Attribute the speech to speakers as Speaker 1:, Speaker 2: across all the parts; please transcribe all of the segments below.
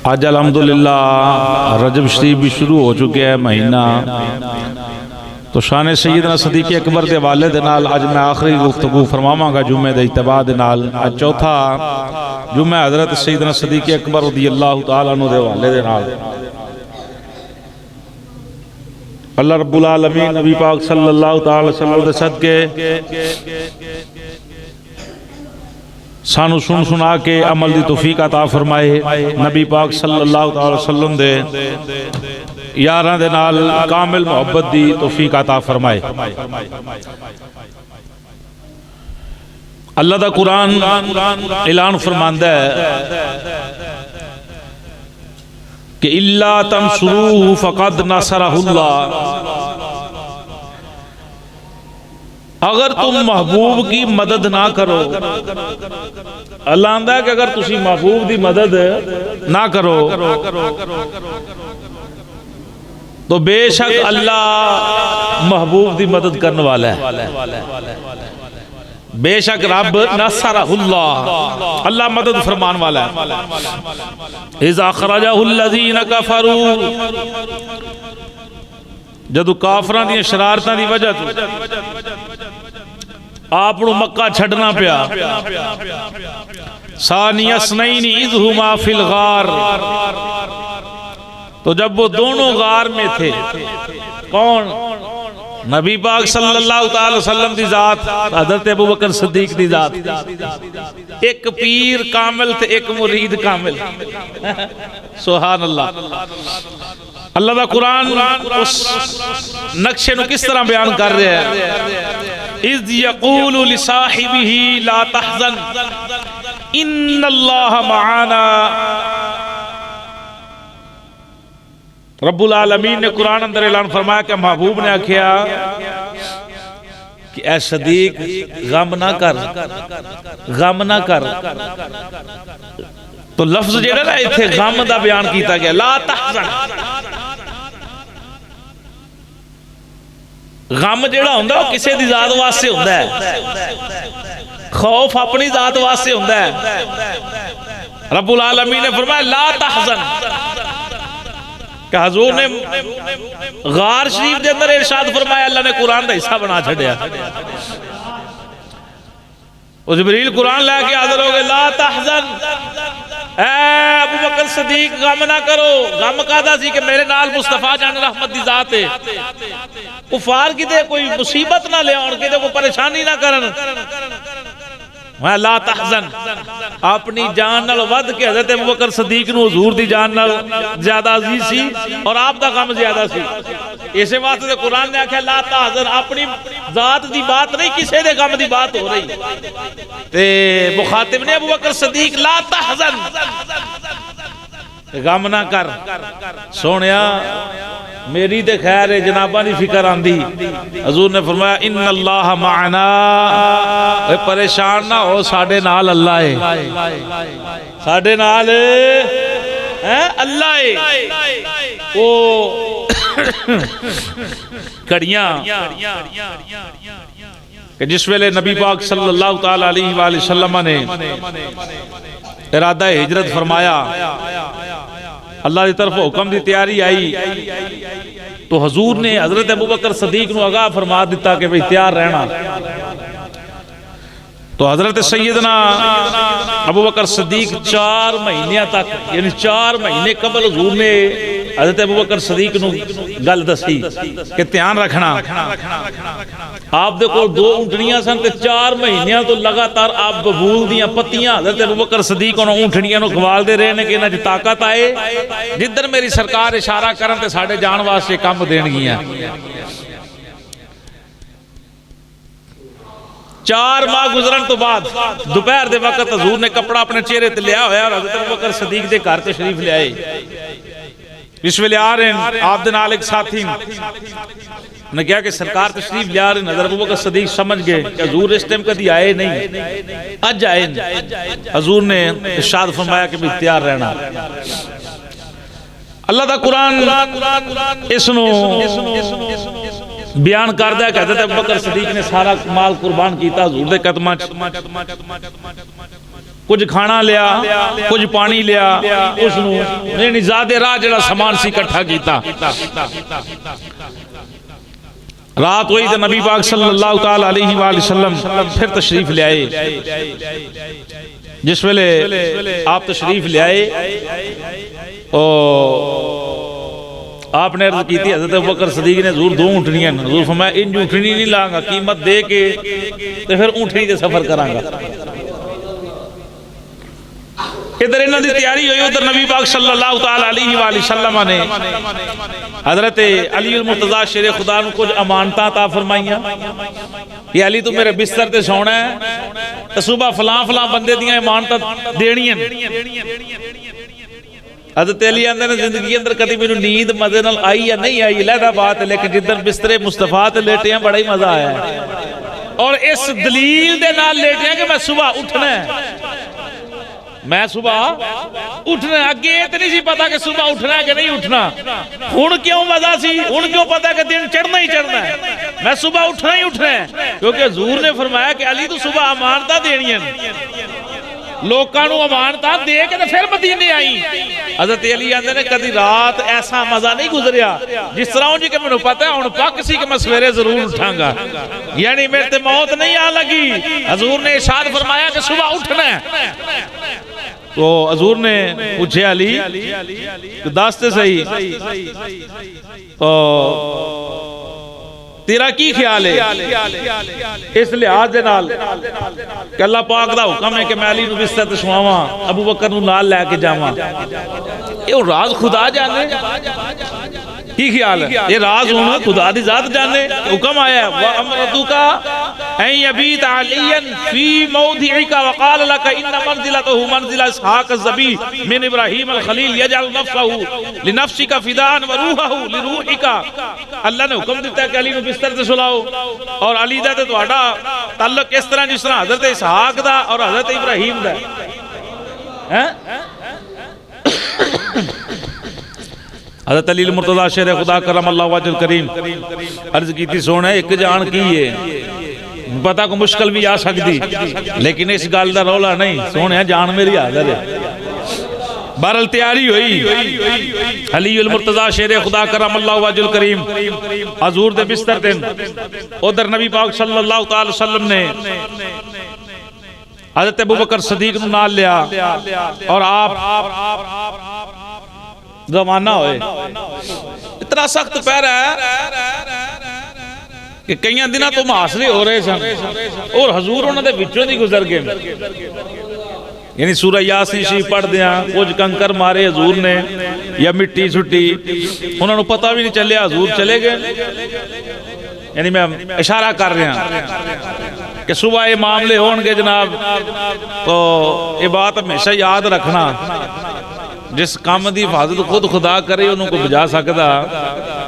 Speaker 1: आज अल्हम्दुलिल्लाह रजब शरीफ भी शुरू हो चुके हैं महीना। तो शान सैयदना सदीक़ अकबर के हवाले दे नाल अज मैं आखिरी गुफ्तगू फरमावांगा जुम्मे दे इत्तिबा दे नाल। अज चौथा जुम्मा हज़रत सैयदना सदीक़ अकबर रज़ियल्लाहु तआला अन्हु दे हवाले दे नाल। अल्लाह रब्बुल आलमीन नबी पाक सल्लल्लाहु तआला अलैहि वसल्लम दे सदके सानू सुन सुना के अमल दी तौफीक अता फरमाए। नबी पाक सल्लल्लाहु अलैहि वसल्लम दे यारां दे नाल कामिल मोहब्बत दी तौफीक अता फरमाए। अल्लाह दा कुरान ऐलान फरमांदा है कि इल्ला तंसुरूहु फक़द नसरहुल्लाह, अगर तुम महबूब की मदद ना करो, अल्लाह आंदा है कि अगर तुसी महबूब की मदद ना करो तो बेशक अल्लाह महबूब की मदद करने वाला है। बेशक रब नसरहुल्लाह, अल्लाह मदद फरमान वाला है। इज़ा खरजहुल्लज़ीना कफरू, जदों काफरां दी शरारतां दी वजह तो आप मक्का छड़ना पिया। सानिया स्नैनी इज़ हुमा फिल गार, तो जब वो दोनों गार में थे, कौन? नबी पाक सल्लल्लाहु अलैहि वसल्लम दी जात, हज़रत अबू बकर सिद्दीक दी जात, एक पीर कामिल ते एक मुरीद कामिल। सुभान अल्लाह। अल्लाह दा कुरान उस नक्शे नु किस तरह बयान कर रहा है। इज़ यक़ूलु लिसाहिबिही ला तहज़न इन्नल्लाह मआना। रब्बुल आलमीन ने कुरान अंदर ऐलान फरमाया कि महबूब ने आख्या कि ऐ सदीक गम ना कर, गम ना कर। तो लफ्ज जेड़ा ना इत्थे गम दा बयान किया गया, ला तहज़न। गम जेड़ा हुंदा वो किसी दी जात वास्ते हुंदा है, खौफ अपनी जात वास्ते हुंदा है। रब्बुल आलमीन ने फरमाया ला तहज़न, कि हुजूर ने गार शरीफ के अंदर इरशाद फरमाया, अल्लाह ने कुरान का हिस्सा बना छड़िया। और जिब्रील कुरान लेके हाजिर हो गए, ला तहज़न ऐ अबू बकर सिद्दीक गम ना करो। गम कादा सी कि मेरे नाल मुस्तफा जान रहमत दी जात है, कुफार किते कोई मुसीबत ना ले आउण, किते कोई परेशानी ना करन। मैं ला तहज़न, अपनी जान नाल वध के हज़रत अबू बकर सिद्दीक नूं हुजूर दी जान नाल ज्यादा अजीज सी और आप दा गम ज्यादा सी। इसे वास्ते ते कुरान ने आख्या ला तहज़न, अपनी जात दी बात नहीं, किसी दे गम दी बात हो रही। ते मुखातिब ने अबू बकर सिद्दीक ला तहज़न, गम ना कर। सोनिया मेरी ते खैर है, जनाबा दी फिक्र आंदी। हुजूर ने फरमाया इन्नल्लाह मअना, परेशान ना हो, साडे नाल अल्लाह है, साडे नाल है अल्लाह है। वो कड़ियां कि जिस वेले नबी पाक सल्लल्लाहु तआला अलैहि वसल्लम ने इरादा हिजरत फरमाया, अल्लाह की तरफ हुक्म की तैयारी आई, तो हुजूर ने हजरत अबू बकर सिद्दीक नूं आगाह फरमा दिता कि भाई तैयार रहना। तो हजरत सैयदना अबू बकर सिद्दीक 4 महीने तक, यानी 4 महीने कबल हुजूर ने हजरत अबू बकर सिद्दीक नूं गल दसी कि ध्यान रखना। आप दे कोल 2 ऊंटनियां सन ते 4 महीनों तो लगातार आप बबूल दियां पत्तियां हजरत अबू बकर सिद्दीक उन्हां ऊंटनियां नूं खवालदे रहे ने कि इन्हां च ताकत आए, जिधर मेरी सरकार इशारा करन ते साडे जान वास्ते काम देणगियां। 4 माह गुजरन तो बाद दोपहर के वक्त हजूर ने कपड़ा अपने चेहरे ते लिया होया और हज़रत अबू बकर सिद्दीक दे घर तशरीफ ले आए। इस वेले आ रहे हैं, आप दे नाल एक साथी ने कहा कि सरकार तशरीफ ले आ रहे। हज़रत अबू बकर सिद्दीक समझ गए कि हजूर इस टाइम कभी आए नहीं, अज आए। हजूर ने इरशाद फरमाया कि भाई तैयार रहना। अल्लाह दा कुरान इसनू बयान करदा है कि हज़रत अबू बकर सिद्दीक ने सारा माल कुर्बान किया हुजूर दे कदमां च। कुछ खाना लिया, कुछ पानी लिया, उसनू ज़्यादा राह जड़ा समान सी इकट्ठा किया। रात हुई तो नबी पाक सल्लल्लाहु ताला अलैहि वसल्लम फिर तशरीफ ले आए। जिस वेले आप तशरीफ ले आए आपने अर्ज की थी, हज़रत अबू बकर सदीक ने हज़ूर दो ऊँटनियां, हज़ूर फरमाया इंज ऊँटनी नहीं लांगा, कीमत दे के तो फिर ऊँटनी से सफर करांगा। इधर इन्हों की तैयारी हुई, उधर नबी पाक सल्लल्लाहु ताला अलैहि वसल्लम ने हज़रत अली अल मुर्तज़ा शेर खुदा को कुछ अमानतां अता फरमाइयां कि अली तू मेरे बिस्तर ते सोना है तो सुबह फलां फलां बंदे दियां अमानतां देनियां। हज़रत अली आंदे ने जिंदगी अंदर कभी मैनू नींद मजे नाल आई या नहीं आई अलहदा बात है, लेकिन जिधर बिस्तरे मुस्तफा ते लेटे हैं बड़ा ही मजा आया है। और इस दलील दे नाल लेटे हैं कि मैं सुबह उठना है, मैं सुबह उठना। अगे तो नहीं सी पता कि सुबह उठना है कि नहीं उठना, हुण क्यों मजा सी, हुण क्यों पता कि दिन चढ़ना ही चढ़ना है, मैं सुबह उठना ही उठना है। क्योंकि हजूर ने फरमाया कि अली तू सुबह अमानता देनियां, लोकां नू अमानता दे के तो फिर मदीने आई। हज़रत अली आंदे ने कदी रात ऐसा मजा नहीं गुजरिया जिस तरह जी कि मैनू पता है हुण पक सी कि मैं सवेरे जरूर उठांगा, यानी मेरे ते मौत नहीं आ लगी। हजूर ने इरशाद फरमाया कि सुबह उठना है। तो हजूर ने पूछे अली दस सही तो तेरा की ख्याल है इस लिहाज दे नाल कि अल्लाह पाक दा हुक्म है कि मैं अली नू बिस्तर ते सुआवां, अबू बकर नू नाल लैके जावां। ये राज खुदा जाने की ख्याल है, ये राज हुण खुदा दी जात जाने। हुक्म आया व अमरतुका ऐ यबीत अलियन फी मौदिका वक़ाल लक इन मंजिलतहु मंजिला इसहाक ज़बी मिन इब्राहीम अल खलील यजअल नफ्सहु लिनफ्सिका फिदान व रूहहु लिरूहिका। अल्लाह ने हुक्म दिता कि अली नू बिस्तर ते सुलाओ, और अली दा ते तुहाडा ताल्लुक इस तरह जिस तरह हज़रत इसहाक दा और हज़रत इब्राहीम दा है। हज़रत अली मुर्तज़ा शेर खुदा करमल्लाहु वजहुल करीम अर्ज की थी, सोने एक जान की है, पता को मुश्किल भी आ सकती, लेकिन इस गल का रौला नहीं, सोने जान मेरी हाज़िर है। बहरहाल तैयारी हुई, अली अल मुर्तज़ा शेर खुदा करमल्लाहु वजहुल करीम हजूर दे बिस्तर ते उधर नबी पाक सल्लल्लाहु अलैहि वसल्लम ने हज़रत अबू बकर सदीक नू नाल लिया और आप रवाना होए। इतना सख्त पैर है कि कई दिनों तो मुहासरे हो रहे सन और हजूर उन्होंने विचों दी गुजर गए। यानी सूरह यासीन शरीफ पढ़दे कुछ कंकर मारे हजूर ने या मिट्टी सुट्टी, उन्होंने पता भी नहीं चलिया हजूर चले गए। यानी मैं इशारा कर रहा कि सुबह ये मामले होंगे जनाब, तो ये बात हमेशा याद रखना, जिस काम की हिफाजत खुद खुदा करे उन्होंने को बजा सकता,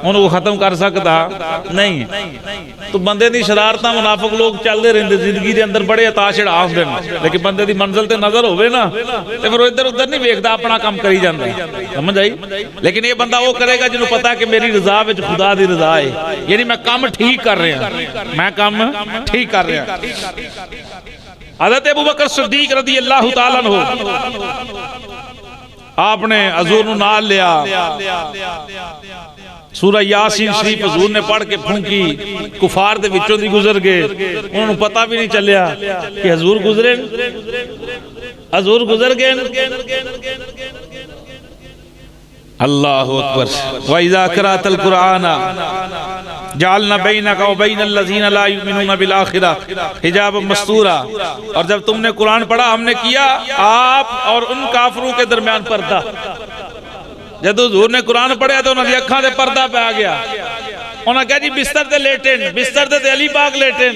Speaker 1: उन्होंने खत्म कर सकता नहीं। तो बंदे दी शरारत मुनाफिक लोग चलते रहते जिंदगी के अंदर, बड़े अता चढ़ा होंदे ने, लेकिन बंदे दी मंजिल ते नजर होवे ना तो फिर इधर उधर नहीं वेखदा, अपना काम करी जांदा। समझ आई? लेकिन ये बंदा वो करेगा जिन्हों पता कि मेरी रजा विच खुदा दी रजा है, यानी मैं काम ठीक कर रहा, मैं काम ठीक कर रहा। हज़रत अबू बकर सिद्दीक रज़ी अल्लाह तआला अन्हु आपने हजूर नू नाल लिया, सूरह यासीन शरीफ हजूर ने पढ़ के फूंकी, कुफार दे विचों दी गुजर गए, उन्होंने पता भी नहीं चलिया कि हजूर गुजरे, हजूर गुजर गए। अल्लाहु अकबर। व इज़ा क़रअतल कुरआन जअलना बैनका व बैनल लज़ीना ला युमिनूना बिल आखिरह हिजाबन मस्तूरा। और जब तुमने कुरान पढ़ा हमने किया आप और उन काफिरों के दरमियान पर्दा। जब हुजूर ने कुरान पढ़ा तो उन्होंने अखां ते पर्दा पै गया, उन्होंने कहा जी बिस्तर ते लेटे, बिस्तर ते अली पाक लेटे।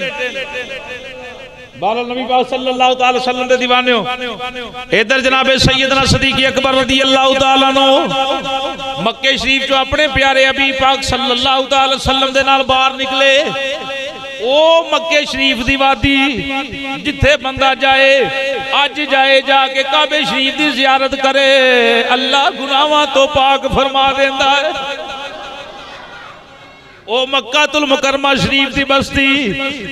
Speaker 1: बाला नबी पाक सल्लल्लाहु अलैहि वसल्लम दे दीवाने इधर जनाबे सैयदना सिद्दीक़ अकबर रज़ी अल्लाह तआला अन्हु मक्के शरीफ चो अपने प्यारे अबी पाक सल्लल्लाहु अलैहि वसल्लम दे नाल बाहर निकले। ओ मक्के शरीफ दी वादी जिथे बंदा जाए अज जाए जाके काबे शरीफ दी ज़ियारत करे, अल्लाह गुनाहां तो पाक फरमा देंदा है। ओ मक्कातुल मुकरमा शरीफ दी बस्ती,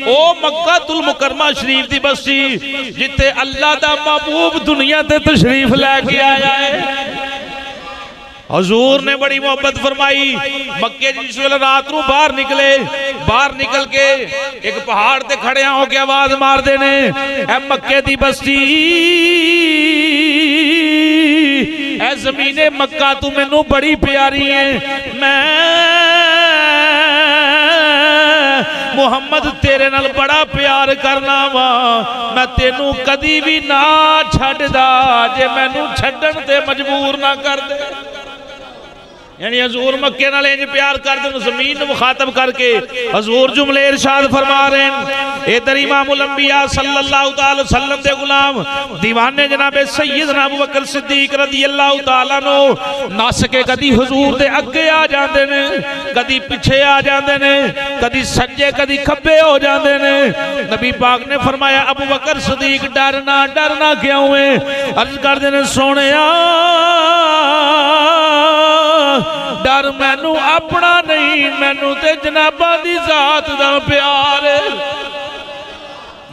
Speaker 1: ओ मक्कातुल मुकरमा शरीफ दी बस्ती जिथे अल्लाह दा महबूब दुनिया ते तशरीफ लैके आया है। हजूर ने बड़ी मोहब्बत फरमाई। मक्के जिस वेले रात नूं बाहर निकले, बाहर निकल के एक पहाड़ ते खड़े होके आवाज मारदे ने, ऐ मक्के दी बस्ती, ऐ ज़मीने मक्का तू मैनू बड़ी प्यारी है, मैं मुहम्मद तेरे नाल बड़ा प्यार करना वा, मैं तेनू कदी भी ना छड्डदा जे मैनू छड्डण ते मजबूर ना कर दे। यानी हजूर मक्के नाल इंज प्यार कर दे, जमीन नूं मुखातब करके हजूर जुमले इरशाद फरमा रहे हैं। इधर इमामुल अंबिया सल्लल्लाहु तआला वसल्लम दे गुलाम दीवाने जनाबे सैयदना अबू बकर सिद्दीक रज़ियल्लाहु तआला नो नस के कदी हजूर दे अगे आ जाते ने, कदी पिछे आ जाते ने, कदी सज्जे कदी खब्बे हो जाते ने। नबी पाक ने फरमाया अबू बकर सिद्दीक डरना डरना क्यों है? अर्ज करते ने सोनिया डर मैनू अपना नहीं, मैनू ते जनाबा दी जात दा प्यार।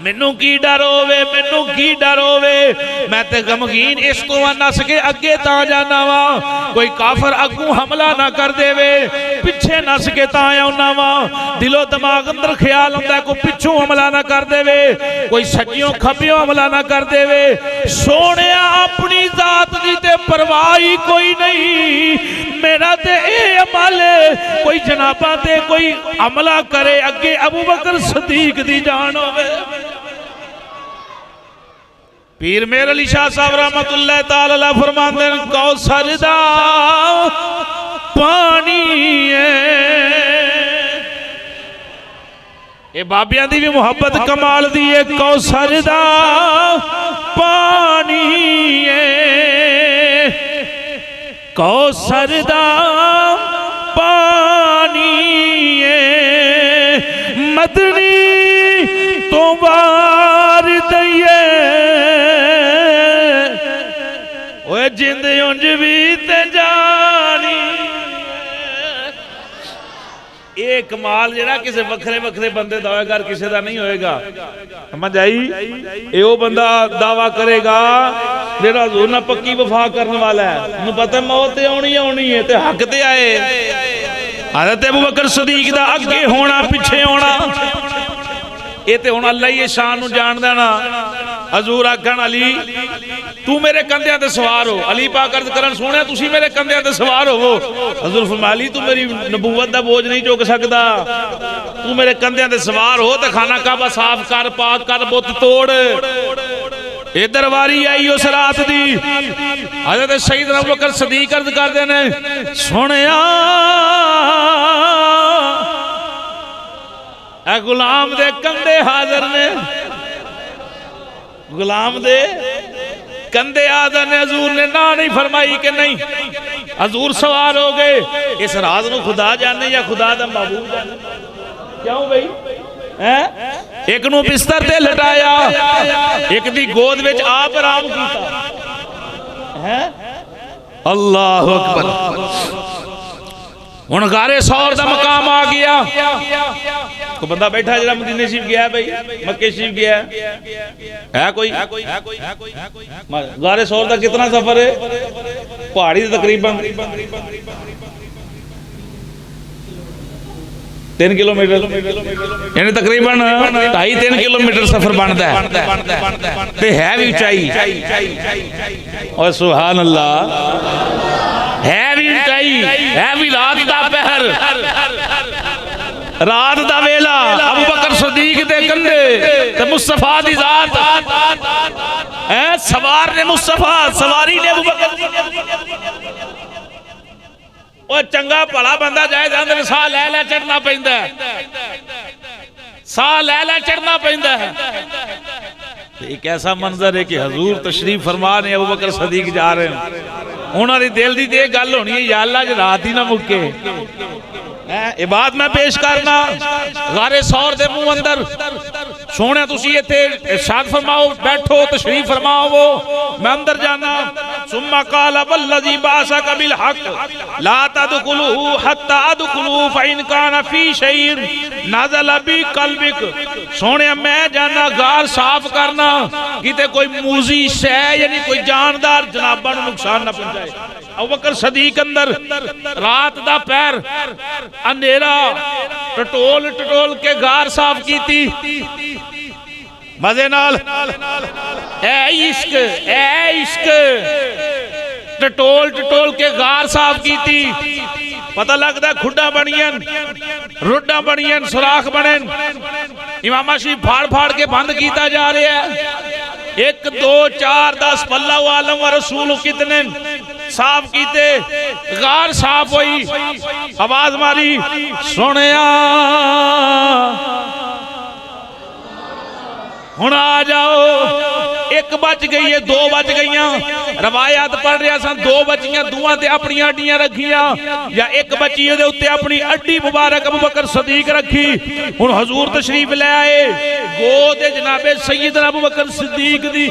Speaker 1: मैनू की डर होवे, मैनू की डर होवे, मैं ते गमगीन इस तो नस के अगे ता जाना वा, कोई काफर अगू हमला ना कर देवे, पिछे नस के ता आउना वा, दिलो दिमाग अंदर ख्याल हुंदा कोई पिछों हमला ना कर देवे, कोई सज्जियों खब्बियों हमला ना कर देवे। सोनिया अपनी जात दी ते परवाह ही कोई नहीं, मेरा ते ए अमल कोई जनाबा ते कोई हमला करे अगे अबू बकर सिद्दीक दी जान होवे। पीर मेर अली शाह साहब रहमतुल्लाह तआला अलैह फरमाते हैं कौसर दा पानी ये बाबियां दी भी मुहब्बत कमाल दी है। कौसर दा पानी कौसर दा पानी मदनी तो वार दइए जिंद उंज भी ते जानी। ये कमाल जरा किसी वखरे वखरे बंदे दा होएगा, किसी दा नहीं होएगा। समझ आई? ये बंदा दावा करेगा जेड़ा हजूर ना पक्की वफा करने वाला है, उन्हें पता मौत ते आनी है ते हक ते आए। हज़रत अबू बकर सिद्दीक दा अगे होना पिछे होना ये तो हुण अल्लाह ही शान नूं जानदा ना। हजूर आखन अली तू मेरे कंधियां ते सवार हो, अली पाक अर्ज करन सोहणिया तुसीं मेरे कंधियां ते सवार होवो। हजूर फरमाया अली तू मेरी नबूवत दा बोझ नहीं चुक सकदा, तू मेरे कंधियां ते सवार हो ते खाना काबा साफ कर, पाक कर, बुत तोड़। इधर वारी आई उस रात दी, हज़रत सैयदना अबू बकर सिद्दीक अर्ज करदे ने सोहणिया ए गुलाम दे कंधे हाजिर ने, गुलाम दे कंधे हाजिर ने। हजूर ने ना नहीं फरमाई कि नहीं, हजूर सवार हो गए। इस राज नूं खुदा जाने या खुदा दा महबूब जाने? क्यों भाई हैं? एक नूं बिस्तर ते लटाया, एक दी गोद विच आप आराम कीता है। अल्लाह अकबर। हुण गारे सौर दा मकाम आ गया। कोई बंदा बैठा जरा मदीने शरीफ गया, भाई मक्के शरीफ गया है कोई? गारे सौर दा कितना सफर है? पहाड़ी तकरीबन 3 किलोमीटर, यानी तकरीबन 2.5-3 किलोमीटर सफर बनता है ते है भी ऊंचाई। और सुभान अल्लाह, है भी ऊंचाई, है भी रात दा पहर, रात दा वेला। अबू बकर सिद्दीक दे कंधे ते मुस्तफा दी जात है, सवार ने मुस्तफा, सवारी ने अबू बकर। और चंगा भला बंदा जाए जांदे साह लै लै चढ़ना पैंदा है, साह लै लै चढ़ना पैंदा है। एक ऐसा मंजर है कि हजूर तशरीफ फरमा ने, अबू बकर सिद्दीक जा रहे हैं, उन्होंने दिल दी ते गल होनी है या अल्लाह ज रात ही ना मुक्के। इबादत मैं पेश करना गारे सौर दे मुंह अंदर सोने तुसी इत्थे इरशाद फरमाओ बैठो तशरीफ फरमाओ मैं अंदर जाना सुम्मा काला वल्लज़ी बाअसका बिल हक़ ला तदखुलू हत्ता अदखुलू फ़इन काना फी शैइन नज़ल बि क़ल्बिक सोने मैं जाना गार साफ करना किते कोई मूजी शै यानी कोई जानदार जनाबां नूं नुकसान ना पहुंचाए। अबू बकर सदीक अंदर रात दा पैर अंधेरा टटोल टटोल के गार साफ की थी मजे नाल ए इश्क टटोल टटोल के गार साफ की थी। पता लगता खुड्डा बनियन रुड्डा बनियन सुराख बने इमामा शरीफ फाड़ फाड़ के बंद किया जा रहा है। 1 2 4 10 पल्ला आलम व रसूल कितने साफ कीते गार साफ हुई आवाज मारी सुनिया हुण आ जाओ। 1 बज गई है 2 बज गई रवायत पढ़ रहा सन 2 बचियां दुआं ते अपनी अड्डियां रखियां या 1 बची दे उत्ते अपनी अड्डी मुबारक अबू बकर सदीक रखी। हुण हजूर तशरीफ ले आए गोद जनाबे सैयदना अबू बकर सदीक दी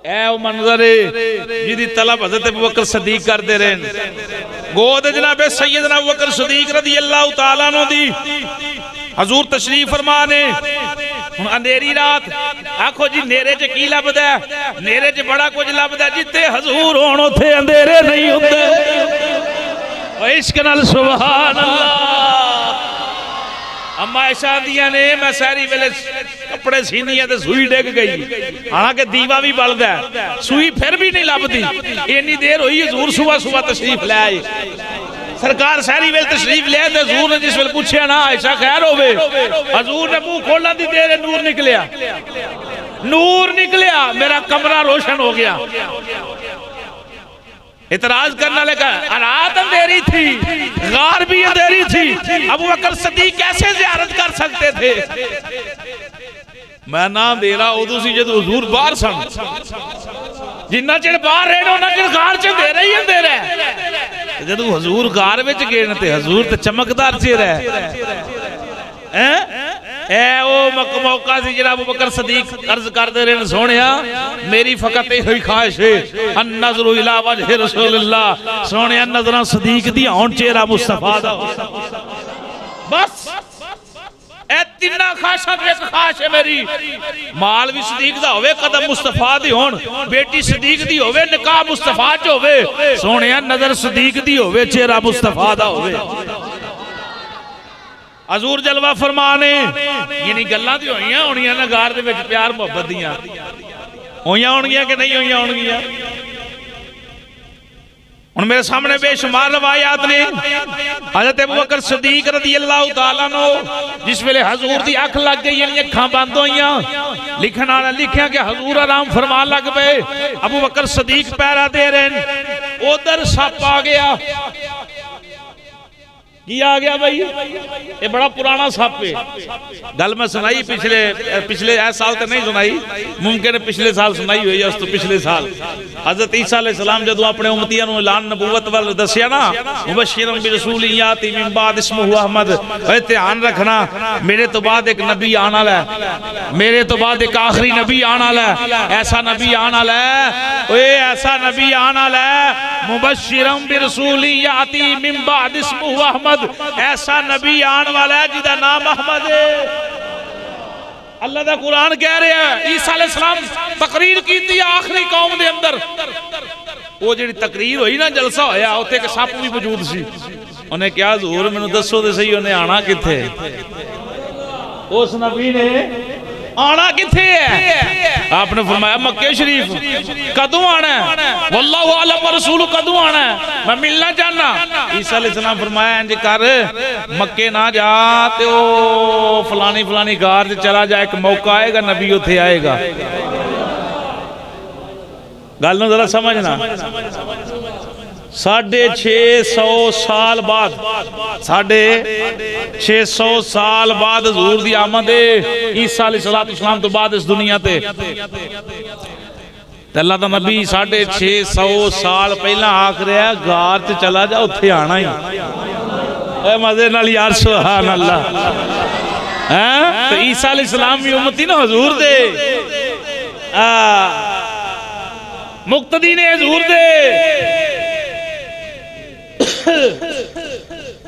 Speaker 1: ए मंजर जिहदी तलब हज़रत अबू बकर सदीक करते रहे गोद जनाबे सैयदना अबू बकर सदीक रज़ी अल्लाह तआला अन्हु दी हजूर तशरीफ फरमा ने। हुण अंधेरी रात आखो जी नेरे च की लभदा है? नेरे च बड़ा कुछ लभदा जिथे हजूर होण उत्थे अंधेरे नहीं हुंदे। इश्क नाल सुभान अल्लाह। अम्मा ऐशा दिया ने मैं सहरी वेले कपड़े सीनी है सुई डिग गई हालांकि दीवा भी बलदा है सुई फिर भी नहीं लभदी। इन्नी देर हुई हजूर सुबह सुबह तशरीफ ले आए सरकार सहरी वेल तशरीफ ले आए हजूर ने जिस वेल पूछया ना ऐसा खैर होवे हजूर ने मुंह खोलने दी देर नूर निकलिया मेरा कमरा रोशन हो गया। इतराज करने लगा रात अंधेरी थी गार भी अंधेरी थी अबू बकर सदीक कैसे ज़ियारत कर सकते थे? मैं ना दे रहा उदू सी जद हुजूर बाहर सन जिन्ना चिर बाहर रहे उन्ना चिर गार च अंधेरा ही अंधेरा है। जद हजूर गार विच गए ते हजूर ते चमकदार चेहरा है। ए ओ मौका सी जिहड़ा अबू बकर सदीक अर्ज करदे रहे सोहणिया मेरी फकत यही ख्वाहिश है अन नज़रु इला वजहि रसूलुल्लाह सोहणिया नज़रां सदीक दी होण चेहरा मुस्तफा दा बस ए तिन्ना ख्वाहिशां च इक ख्वाहिश है मेरी माल भी सदीक दा होवे कदम मुस्तफा दी होण बेटी सदीक दी होवे निकाह मुस्तफा च होवे सोहणिया नज़र सदीक दी होवे चेहरा मुस्तफा दा होवे। हजूर जलवा फरमाने यानी गल्लां ते होईयां होणियां ना गार दे विच प्यार मुहब्बत दियां होईयां होणगियां कि नहीं होईयां होणगियां। हुण मेरे सामने बेशुमार रवायात ने हज़रत अबू बकर सदीक रज़ी अल्लाह तआला अन्हु जिस वेले हजूर दी अख लग गई यानी अखां बंद होईयां लिखण वाला लिखिया कि हजूर आराम फरमान लग पे अबू बकर सदीक पैरा दे रहे उधर सप आ गया की आ गया भाई ये बड़ा पुराना सप है गल मैं सुनाई पिछले साल तो नहीं सुनाई मुमकिन है पिछले साल सुनाई हुई है उस तो पिछले साल हजरत ईसा अलैहिस्सलाम जदों अपने उम्मतियां नूं ऐलान नबूवत वाल दस्सिया ना मुबश्शिरन बिरसूल याती मिन बाद इस्मुहु अहमद ओए ध्यान रखना मेरे तो बाद एक नबी आने वाला है मेरे तो बाद एक आखिरी नबी आने वाला है ऐसा नबी आने वाला है ओए ऐसा नबी आने वाला है मुबश्शिरन बिरसूल याती मिन बाद इस्मुहु अहमद ऐसा नबी आने वाला है जिसका नाम अहमद है। अल्लाह दा कुरान कह रहा है ईसा अलैहिस्सलाम तकरीर की थी आखिरी कौम दे अंदर वो जिहड़ी तकरीर हुई ना जलसा होया उत्थे एक सप भी मौजूद सी उन्हें कहा हुजूर मैनूं दसो ते सही उन्हें आना किथे उस नबी ने आना किथे है आपने फरमाया मक्के शरीफ कदों आना है वल्लाहु आलम रसूल कदों आना है मैं मिलना चाहना। ईसा अलैहिस्सलाम फरमाया इंज कर मक्के ना जा ते ओ फलानी फलानी गार च चला जा एक मौका आएगा नबी उत्थे आएगा। गल नूं जरा समझना 650 साल बाद 650 साल बाद हजूर दी आमद ईसा अलैहिस्सलाम तो बाद इस दुनिया ते अल्लाह का नबी 650 साल पहला आख रहा है गार च चला जा उत्थे आना ही मजे नाल यार सुभान अल्लाह। तो ईसा अलैहिस्सलाम भी उम्मती ना हजूर दे मुक्तदी ने हजूर दे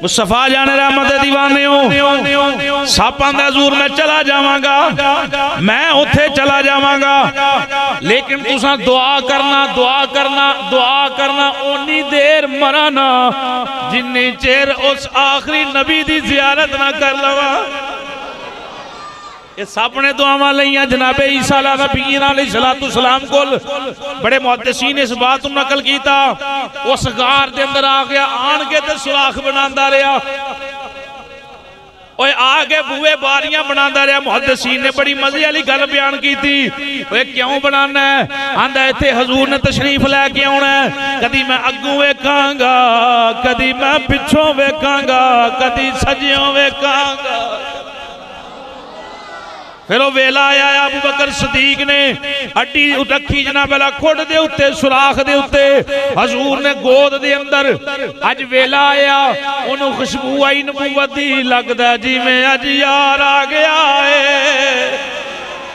Speaker 1: मुस्तफा जाने रहमत दीवाने हो सप आंदा हजूर मैं चला जावांगा मैं उथे चला जावांगा लेकिन तुसा दुआ करना दुआ करना दुआ करना उन्नी देर मरा ना जिन्नी चेर उस आखिरी नबी दी जियारत ना कर लवा। ये सब ने दुआवां लईयां जनाबे ईसा अलैहिस्सलाम कोल। बड़े मुहद्दिसीन इस बात नूं नकल कीता उस गार दे अंदर आ गया आन के ते सुराख बनांदा रहा ओए आके बूहे बारियां बनांदा रहा। मुहद्दिसीन ने बड़ी मजे वाली गल बयान की थी ओए क्यों बनाना है आंदा इत्थे हजूर ने तशरीफ लैके आउणा है कदी मैं अग्गों वेखांगा कदी मैं पिछों वेखांगा कदी सज्जियों वेखांगा। फिर वो वेला आया अबू बकर सदीक ने अड्डी रखी जनाब खुड दे उत्ते सुराख दे उत्ते हजूर ने गोद दे अंदर अज वेला आया उन्होंने खुशबू आई नबूवत दी लगदा जिवें अज यार आ गया है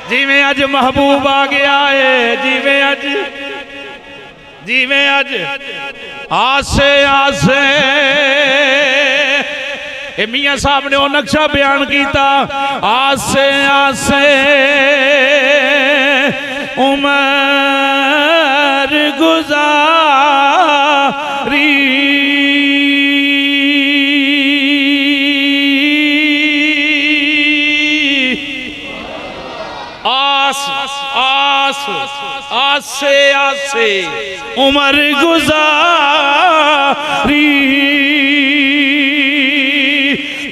Speaker 1: जिवें अज महबूब आ गया है जिवें अज आसे आसे मियां साहब ने वो नक्शा बयान किया आसे आसे उमर गुजारी आस आस आसे आसे उमर गुजारी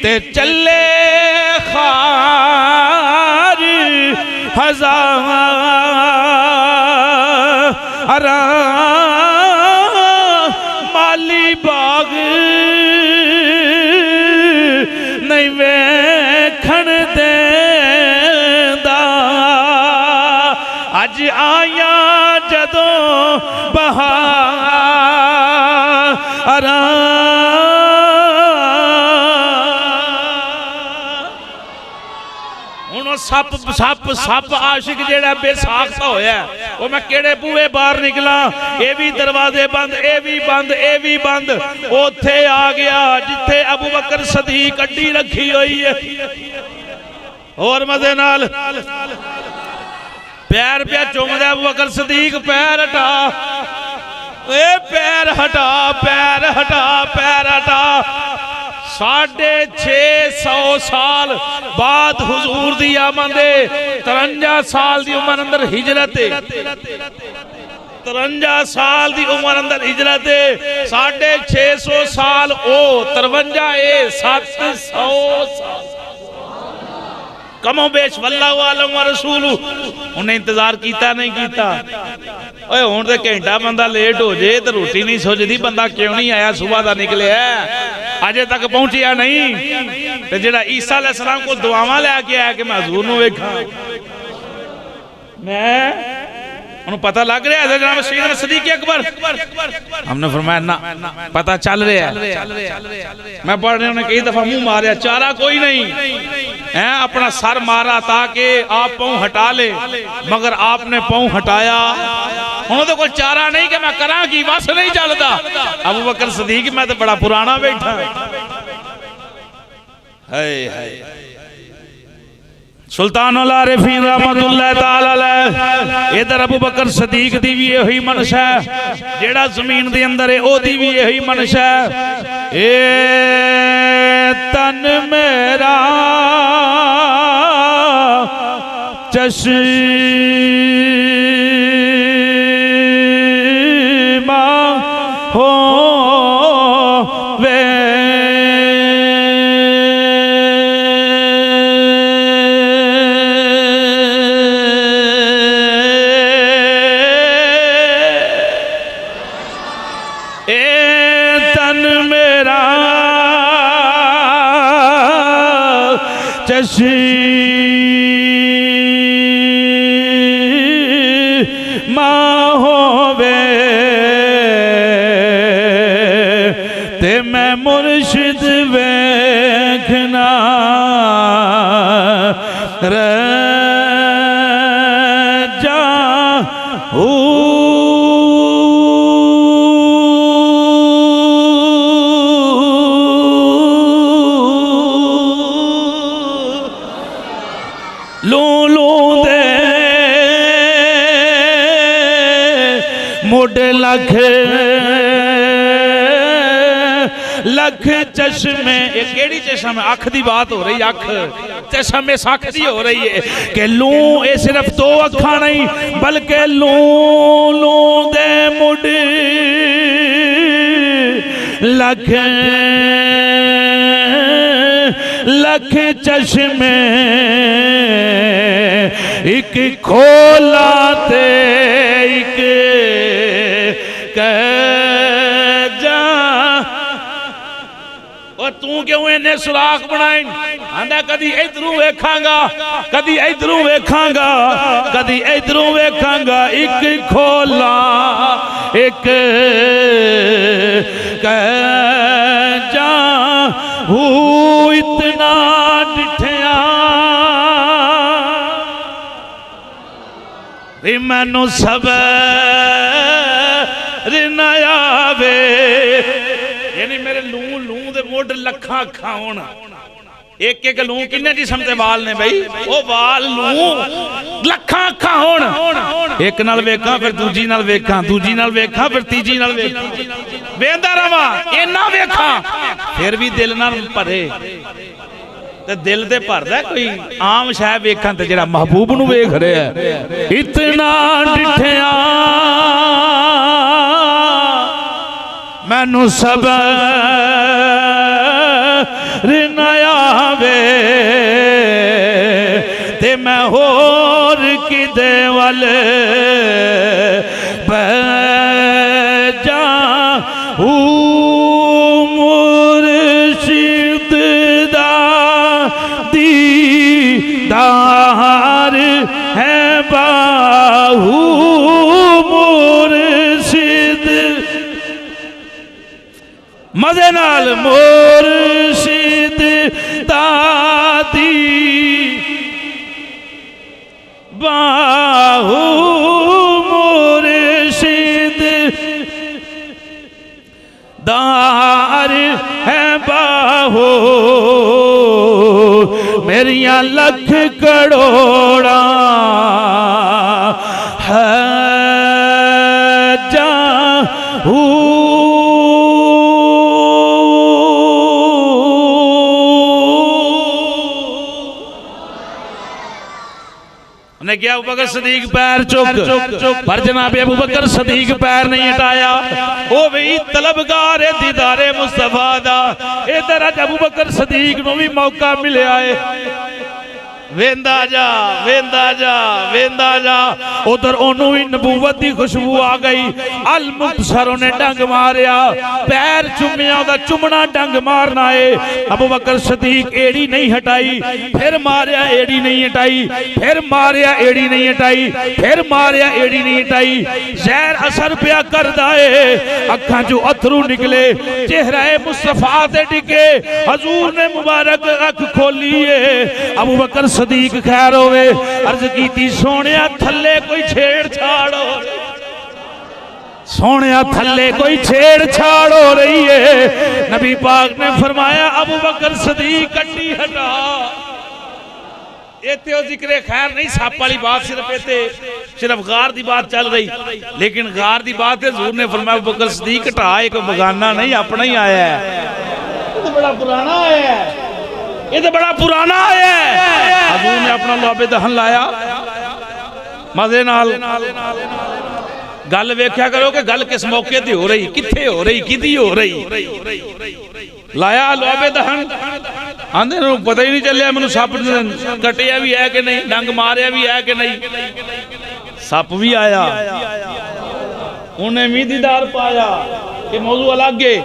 Speaker 1: ते चले खार हजार माली बाग नहीं वेखण देंदा अज आया जदों बहार सप सप सप आशिक जेड़ा बेसाख सा होया वो मैं केड़े बूहे बाहर निकला ये भी दरवाजे बंद ये भी बंद ये भी बंद उथे आ गया जिथे अबू बकर सदीक अड्डी रखी हुई है और मजे नाल पैर पे चुमदा अबू बकर सदीक पैर हटा पैर हटा पैर हटा पैर हटा 650 साल बाद हुजूर दी आमद 53 साल दी उम्र अंदर हिजरत 53 साल दी उम्र अंदर हिजरत 650 साल ओ 53 700 साल कमो बेश वल्लाहु आलम व रसूलु उन्हें इंतजार किया नहीं किया ओए हुण ते घंटा बंदा लेट हो जाए तो रोटी नहीं सोचती बंदा क्यों नहीं आया सुबह का निकले अजे तक पहुंचिया नहीं ते जेड़ा ईसा अलैहिस्सलाम को दुआवां लैके आया कि मैं हजूर नूं वेखां मैं उन्हें पता लग रहा है जनाब सैयदना सिद्दीक़ अकबर हमने फरमाया ना पता चल रहा है मैं पढ़ने उन्हें कई दफा मुंह मारा चारा कोई नहीं है अपना सर मारा ताकि आप पाँव हटा ले मगर आपने पाँव हटाया उन्होंने कोई चारा नहीं कि मैं करा की बस नहीं चलता अबू बकर सिद्दीक़ मैं तो बड़ा पुराना बैठा है सुल्तानुल आरिफीन रहमतुल्लाह ताला अलैह इधर अबू बकर सदीक दी भी यही मनशा है जेड़ा जमीन दे अंदर है ओदी भी यही मनशा है ए तन मेरा चश्मा हो वे चश्मा होवे ते मैं मुर्शिद वेखना रजा मुड लख लख चश्मे, केड़ी चश्मे, अख दी बात हो रही, अख चश्मे सख दी हो रही है कि लू ये सिर्फ दो अखा नहीं बल्कि लू लू दे मुड लख लख चश्मे एक खोला ते एक जा और तू क्यों इन्हें सुराख बनाए आंदा कदी इधरों वेखांगा कदी इधरों वेखांगा कदी इधरों वेखांगा एक खोला एक जा इतना डिठिया मैनू सबर न आवे, यानी मेरे लू लू दे मुड लखा अखा होना, एक एक लू किन्ने जिस्म ते वाल ने बई ओ वाल लू लखा अखा होण, एक नाल वेखां फिर दूजी नाल वेखां दूजी नाल वेखां फिर तीजी नाल वेखां वेंदा रवां इन्ना वेखां फिर भी दिल नाल भरे ते दिल ते भरदा कोई आम शह वेखां ते जेड़ा महबूब नूं वेख रहा है इतना डिठिया मैनू सबर न आवे ते मैं होर किदे वल जा मुर्शिद दा दीदार है बाहू मुर्शिद मजे नाल मुर्शिद दादी बाहू मुर्शिद दार है बाहू मेरिया लख करोड़ा है जा ने क्या अबू बकर सदीक पैर चुक पर जनाब अबू बकर सदीक पैर नहीं हटाया ओ भी तलबगार है दीदारे मुस्तफा दा इधर अज अबू बकर सदीक नूं भी मौका मिलिया है वेंदा जा वेंदा जा वेंदा जा उधर ओनू भी नबूवत की खुशबू आ गई अल मुबसर ने डंग मारिया पैर चुमिया उदा चुमना डंग मारना है अबू बकर सदीक एड़ी नहीं हटाई फिर मारिया एड़ी नहीं हटाई फिर मारिया एड़ी नहीं हटाई फिर मारिया एड़ी नहीं हटाई जहर असर पिया करदा है अखां चों अथरू निकले चेहरा मुस्तफा ते डिगे हजूर ने मुबारक अख खोली है अबू बकर सदीक खैर होवे अर्ज कीती सोनिया थल्ले कोई छेड़छाड़ हो सोनिया थल्ले कोई छेड़छाड़ हो रही है नबी पाक ने फरमाया अबू बकर सदीक कट्टी हटा इत्थे ओ जिक्र खैर नहीं सप वाली बात सिर्फ इत्थे सिर्फ गार दी बात चल रही लेकिन गार दी बात है हुजूर ने फरमाया अबू बकर सदीक हटा एक बगाना नहीं अपना ही आया है ये तो बड़ा पुराना आया है ये तो बड़ा पुराना आया है हुजूर ने अपना लौबे दहन लाया मजे नाल गल वेख्या करो कि गल किस मौके ते हो रही किथे हो रही किदी हो रही लाया लौबे दहन आंदे नूं पता ही नहीं चलिया मैनूं सप कटिया भी है कि नहीं डंग मारिया भी है कि नहीं सप भी आया उन्हें भी दीदार पाया कि मौजू अलग है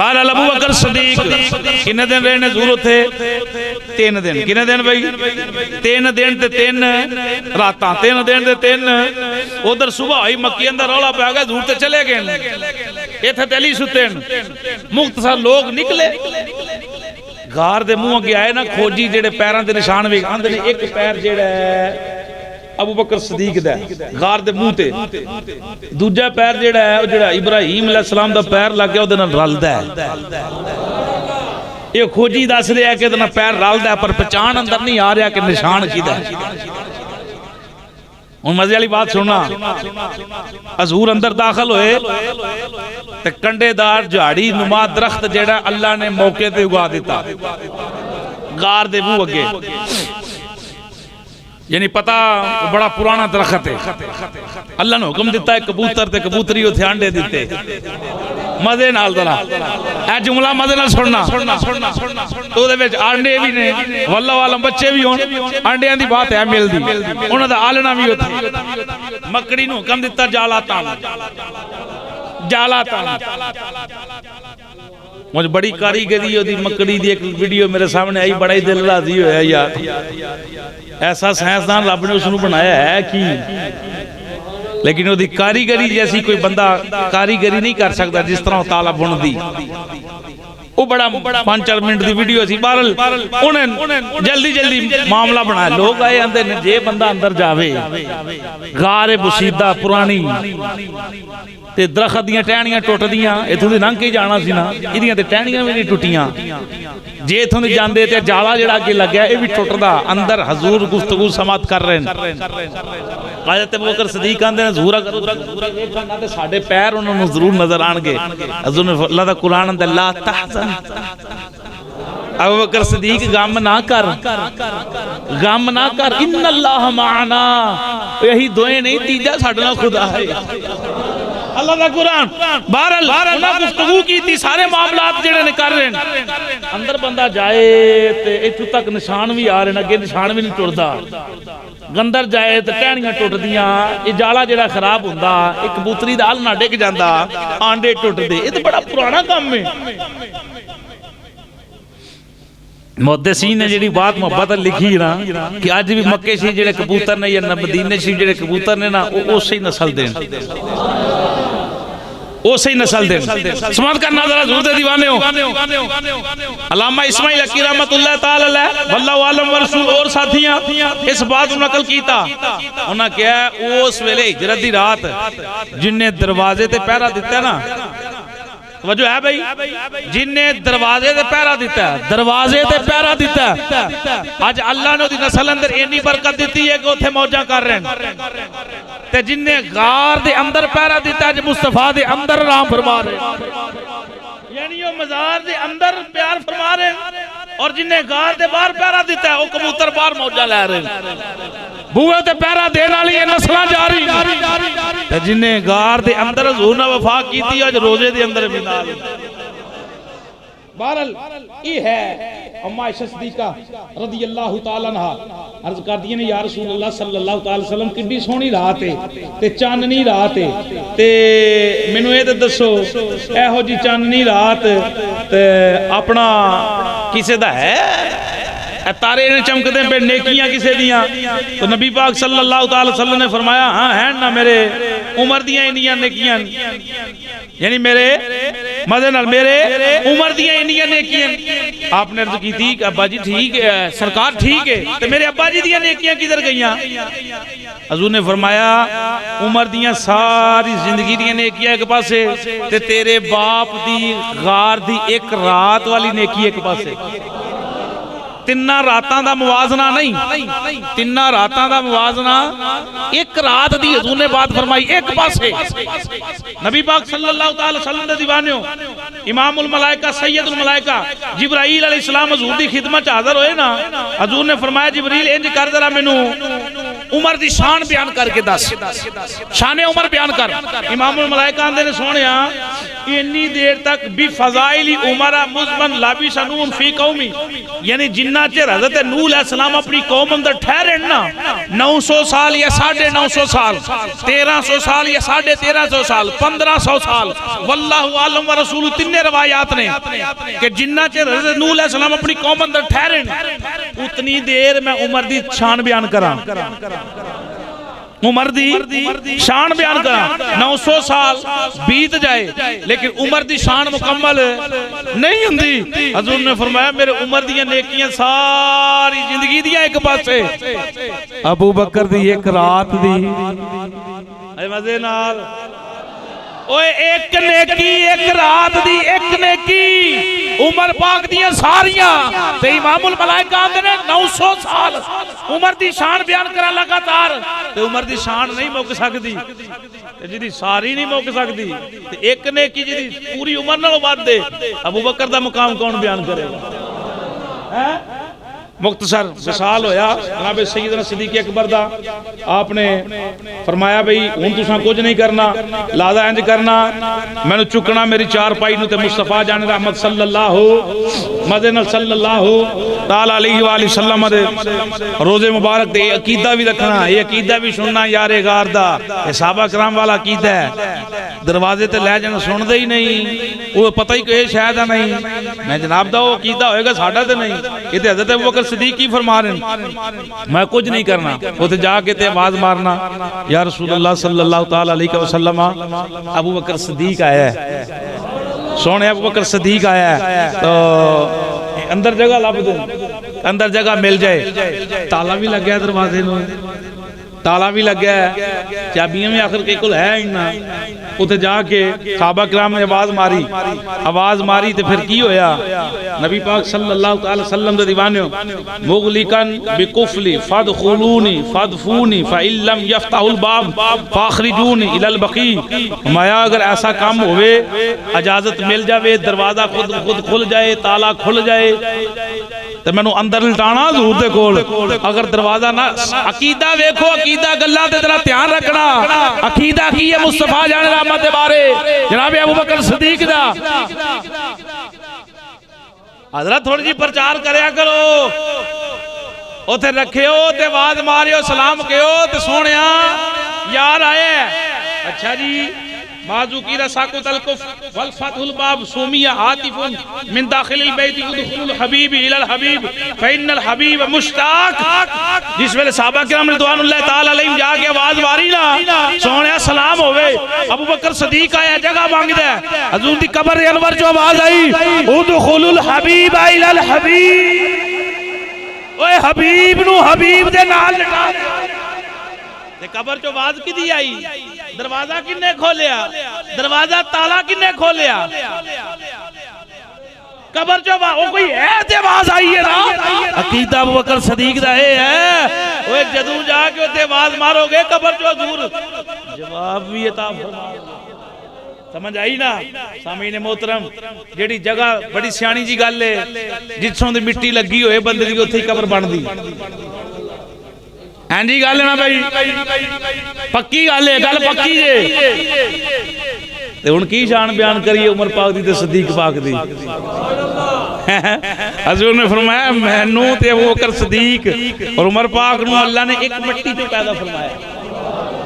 Speaker 1: बहरहाल अबू बकर सदीक किन्ने दिन रहे ने हजूर उत्थे? 3 दिन। किन्ने दिन भाई? 3 दिन ते 3 रातां। 3 दिन ते 3। उधर सुबह हुई, मक्की अंदर रौला पै गया, हजूर ते चले गए, इत्थे ते अली सुते। मुख्तसर लोग निकले, गार दे मुंह अगे आए ना खोजी, जेड़े पैरां दे निशान वेख आंदे ने, एक पैर जेड़ा है अबू बकर सदीक दा गार दे मुंह ते, दूजा पैर जेड़ा है जेड़ा इब्राहिम अलैहिस्सलाम दा पैर लग गया, ओदे नाल रलदा है। ये खोजी दस रहा है कि ओदे नाल पैर रलदा है, पर पहचान अंदर नहीं आ रहा कि निशान किदा है। हुण मजे वाली बात सुनना, हजूर अंदर दाखिल होए ते कंडेदार झाड़ी नुमा दरख्त जेड़ा अल्लाह ने मौके ते उगा दिता गार दे मुंह अगे, यानी पता बड़ा पुराना दरख्त है। अल्लाह ने हुक्म दिता है कबूतर ते कबूतरी उथे अंडे दिते। मजे नाल जरा ए जुमला मजे नाल सुनना, तो उहदे विच अंडे भी ने, वल्लो आलम बच्चे भी होण, अंडियां दी बात है मिलदी, उन्हां दा आलना भी उथे। मकड़ी नूं हुक्म दिता जाला तान, जाला तान। मुझे बड़ी कारीगरी ओदी मकड़ी दी एक वीडियो मेरे सामने आई, बड़ा ही दिल राजी होया यार, ऐसा साइंसदान रब ने उसनूं बनाया है कि, लेकिन ओदी कारीगरी जैसी कोई बंदा कारीगरी नहीं कर सकता जिस तरह ताला बुनदी। वो बड़ा 5-4 मिनट की वीडियो सी। बहरहाल उन्हें जल्दी जल्दी मामला बनाया। लोग आए आंदे ने जे बंदा अंदर जावे, गार बुसीदा पुरानी ते दरख्त दियां टहनियां टुटदियां, इथों दी लंघ के जाना सी ना, इहदियां ते टहनियां भी नहीं टुटियां। जे इथों दी जांदे ते जाला जिहड़ा अगे लग्या ये भी टुटदा। अंदर हजूर गुफ्तगू समात कर रहे हैं। हज़रत अबू बकर सदीक आंदे ने हजूर अगर देखना ते साडे पैर उन्होंने जरूर नजर आणगे। हजूर ने अल्लाह दा कुरान अंदर ला तहज़न, अबू बकर सदीक गम ना कर, गम ना कर, इन्नल्लाह माअना, यही दोए नहीं तीजा साडे नाल खुदा है। अल्लाह दा कुरान। बहरहाल उन्हां गुफ्तगू कीती, सारे मामलात जेड़े ने कर रहे हैं। अंदर बंदा जाए ते इत्थों तक निशान भी आ रहे हैं, अगे निशान भी नहीं टुटदा। अंदर जाए तो टहनियां टुटदियां, ये जाला जेड़ा खराब हुंदा, एक कबूतरी दा आलना डिग जांदा, आंडे टुटदे। ये तो बड़ा पुराना काम है। मुहद्दिसीन ने जी बात मुहब्बत लिखी ना कि अज भी मक्के शरीफ जेड़े कबूतर ने या मदीने शरीफ जेड़े कबूतर ने ना, उसे ही नस्ल देन, उसे ही नस्ल देन। समात करना जरा ज़रूर दे दीवाने हो। अल्लामा इस्माइल हकी रहमतुल्लाह ताला अलैह वल्लाहु आलम व रसूल और साथियां इस बात को नकल कीता। उन्हें क्या उस वेले हिजरत दी रात जिन्हें दरवाजे ते पहरा दिता ना, वजह है भाई, जिन्हें दरवाजे ते पहरा दिता, दरवाजे ते पहरा दिता, अज अल्लाह ने उसकी नस्ल अंदर इन्नी बरकत दी है कि उथे मौजा कर रहे हैं। ते जिन्हें गार दे अंदर पहरा दिता, अज मुस्तफा दे अंदर आराम फरमा रहे, यानी वो मजार दे अंदर प्यार फरमा रहे। और जिन्हें गार दे बाहर पहरा दिता है, वो कबूतर बाहर मौजा लै रहे। बूहे ते पहरा देने वाली नस्ल जारी, जिन्हें गार दे अंदर हजूर ने वफा की, अज रोजे दे अंदर मिलाल। बहरहाल ये है अम्मा आयशा सिद्दीका रज़ियल्लाहु ताला अन्हा अर्ज करदी ने, या रसूल अल्लाह सल्लल्लाहु अलैहि वसल्लम किड्डी सोहनी रात है ते चांदनी रात है, ते मैनू ये ते दसो एहो जी चांदनी रात ते अपना किसे दा है, तारे ने चमकते पे नेकियां किसे दियां? तो नबी पाक सल्लल्लाहु अलैहि वसल्लम ने फरमाया हाँ है ना, मेरे उमर दियां इन्नियां नेकियां, यानी मेरे मजे नाल मेरे उमर दियां इन्नियां नेकियां। आपने अर्ज की थी कि अब्बा जी ठीक है, सरकार ठीक है, तो मेरे अब्बा जी दियां नेकियां किधर गईयां? हजूर ने फरमाया उमर दियां सारी जिंदगी दियां नेकियां एक पासे, ते तेरे बाप दी गार दी एक रात वाली नेकी एक पासे। तिन्ना रातां दा मुवाजना नहीं, तिन्ना रातां दा मुवाजना एक रात दी हजूर ने बात फरमाई एक पासे। नबी पाक सल्लल्लाहु अलैहि वसल्लम दे दीवाने हो, इमामुल मलाइका सैयदुल मलाइका जिब्राइल अलैहिस्सलाम हजूर दी खिदमत हाजिर होए ना, हजूर ने फरमाया जिब्रील इंज कर जरा मैनू उमर दी शान बयान करके दस, शान उमर बयान कर। इमामुल मलाइका आंदे ने सोहणिया इन्नी देर तक भी फजाइली उमरा मुज़मन लाबी सनून फी कौमी, यानी जिन्ना चिर हज़रत नूह अलैहिस्सलाम अपनी कौम अंदर ठहरे ना, 900 साल या 950 साल, 1300 साल या 1350 साल, 1500 साल, वल्लाहु आलम व रसूल, तीन रवायात ने कि जिन्ना चिर हज़रत नूह अलैहिस्सलाम अपनी कौम अंदर ठहरे उतनी देर मैं उमर दी शान बयान करा, उमर दी शान बयान करा। 900 साल बीत जाए लेकिन उमर दी शान मुकम्मल नहीं हुंदी। हजूर ने फरमाया मेरे उमर दी नेकियां सारी जिंदगी दी एक पासे, अबू बकर दी एक रात दी मजे नाल, ओए एक नेकी एक रात दी एक नेकी उमर पाक दी सारियां ते इमामुल मलाइका आंदे ने 900 साल उमर दी शान बयान करा लगातार, ते उमर दी शान नहीं मुक सकदी, ते जिदी सारी नहीं मुक सकदी, ते एक नेकी जिदी पूरी उमर नालों वध दे, अबू बकर दा मुकाम कौन बयान करेगा। हैं मुख्तसर मिसाल होया जनाब सैयदना सिद्दीक़ अकबर दा, आपने फरमाया भाई हुण तुसां कुछ नहीं करना, लादा इंज करना, मैनू चुकना मेरी चारपाई नूं ते मुस्तफा जान रहमत सल्लल्लाहु ताला अलैहि वसल्लम दे रोजे मुबारक दे अकीदा भी रखना, ये अकीदा भी सुनना यारे गार दा, ये सहाबा कराम वाला अकीदा है। दरवाजे ते लै जाना सुनदे ही नहीं, वो पता ही कोई शायद नहीं, मैं जनाब दा वो अकीदा होएगा साडा ते नहीं। ये ते हज़रत अबू बकर सिद्दीक़ की फरमा रहे मैं कुछ नहीं करना, उसे जाके ते आवाज मारना या रसूलुल्लाह सल्लल्लाहु ताला अलैहि वसल्लम, अबू बकर सिद्दीक़ आया है, सोने अबू बकर सिद्दीक़ आया है, तो अंदर जगह लब दो, अंदर जगह मिल जाए, ताला भी लग गया दरवाजे में, ताला भी लग गया, चाबियां भी आखिर के कोल है इन्ना, उते जाके सहाबा किराम ने आवाज मारी ते फिर की होया, नबी पाक सल्लल्लाहु अलैहि वसल्लम दे दीवाने मुगलिकन बिकुफली फदखुलूनी फदफूनी फइल्लम यफ्ताहुल बाब फाखरिजूनी इलल बकी, माया अगर ऐसा काम होवे इजाजत मिल जावे, दरवाजा खुद खुल जाए, ताला खुल जाए, तो मैनू अंदर लटाना हजूर दे कोल, अगर दरवाजा ना, अकीदा वेखो, अकीदा गल्लां ते तेरा ध्यान रखना, अकीदा की है मुस्तफा जान रहमत दे बारे जनाब अबू बकर सिद्दीक़ दा, हजरत थोड़ी जी प्रचार करया करो, उथे रखियो ते आवाज मारियो, सलाम कहो ते सोनिया यार आए, अच्छा जी माजुकी रसाकुत अलकुफ वल फतहुल बाब सुमिया आतिफुन मिन दाखिलिल बैत युदखुलुल हबीब इलल हबीब फइन्नल हबीब मुश्ताक। जिस वेले सहाबा किराम रिदवानुल्लाह ताला अलैहिम जाके आवाज मारी ना, सोहणिया सलाम होवे, अबू बकर सिद्दीक़ आया जगह मांगदा है, हजूर दी कब्र अनवर जो आवाज आई उदखुलुल हबीब इलल हबीब, ओए हबीब नु हबीब दे नाल लटा ते कब्र चो आवाज किदी आई, दरवाजा किन्ने खोलिया, दरवाजा ताला किन्ने खोलिया, कब्र चो वो कोई है ते आवाज आई है ना, अकीदा अबू बकर सिद्दीक़ दा है, ओए जदू जाके ओते आवाज मारोगे कब्र चो हजूर जवाब भी अता फरमाओगे। समझ आई ना सामीने मोहतरम, जेड़ी जगह बड़ी सियाणी जी गल है, जिथों दी मिट्टी लगी होए बंदे दी उत्थे ही कब्र बनदी, हाँ जी गल ना भाई, पक्की गल है, गल पक्की जे। हुण की शान बयान करिए उमर पाक दी ते सिद्दीक़ पाक दी। हजूर ने फरमाया मैनू ते अबू बकर सिद्दीक़ और उमर पाक नू अल्लाह ने एक मिट्टी चो पैदा फरमाया,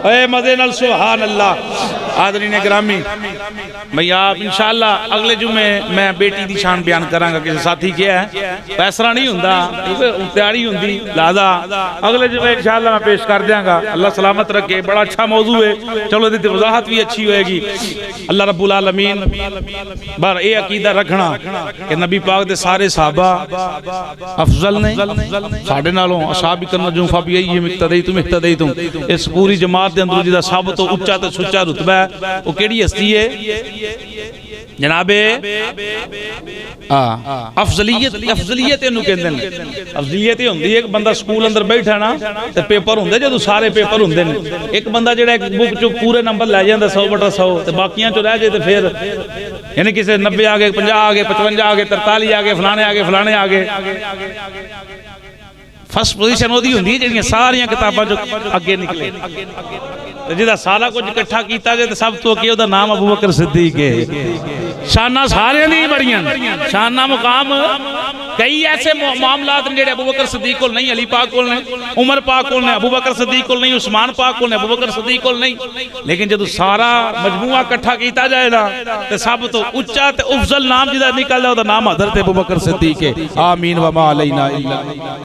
Speaker 1: ए मजे नाल सुभान अल्लाह। आदरीन ग्रामी भाई आप इंशाअल्लाह अगले जुमे मैं बेटी दी शान बयान करांगा, किसी साथी क्या है पैसरा नहीं हुंदा क्योंकि तैयारी हुंदी, लादा अगले जुमे इंशाअल्लाह मैं पेश कर देंगा। अल्लाह सलामत रखे, बड़ा अच्छा मौजू है, चलो दी वजाहत भी अच्छी होएगी। अल्लाह रब्बुल आलमीन बार ये अकीदा रखना कि नबी पाक दे सारे सहाबा अफजल ने, साडे नालों असहाबी कन नजूम फबी यही मिक्तदईतुम इhtadaytum, इस पूरी जमात दे अंदर जिहदा सब तो उच्चा ते सुच्चा रुतबा है वो केड़ी हस्ती है जनाबे अफजलियत। अफजलियत इहनू कहंदे ने, अफजलियत ही हुंदी है एक बंदा स्कूल अंदर बैठा ना ते पेपर हुंदे, जदों सारे पेपर हुंदे ने एक बंदा जिहड़ा एक बुक चो पूरे नंबर लै जांदा 100/100 ते बाकियां चो रह जाए ते फिर यानी किसे 90 आ गए, 50 आ गए, 55 आ गए, 43 आ गए, फलाने आ गए, फलाने आ गए। फर्स्ट पोजीशन ओदी हुंदी है जेहड़ियां सारियां किताबां चो अगे निकले। ते जिहदा सारा कुछ इकट्ठा कीता जाए तो सब तो अगे उहदा नाम अबू बकर सिद्दीक है। शाना सारियां दी बड़ियां, शाना मुकाम कई ऐसे मामलात ने जेहड़े अबू बकर सिद्दीक कोल नहीं, अली पाक कोल नहीं, उमर पाक कोल नहीं, अबू बकर सिद्दीक कोल नहीं, उस्मान पाक कोल नहीं, अबू बकर सिद्दीक कोल नहीं। लेकिन जदों सारा मजमूआ इकट्ठा कीता जाए ना ते सब तो उच्चा ते अफजल नाम जिहदा निकलदा उहदा नाम हज़रत अबू बकर सिद्दीक है। आमीन व मा अलैना इल्ला।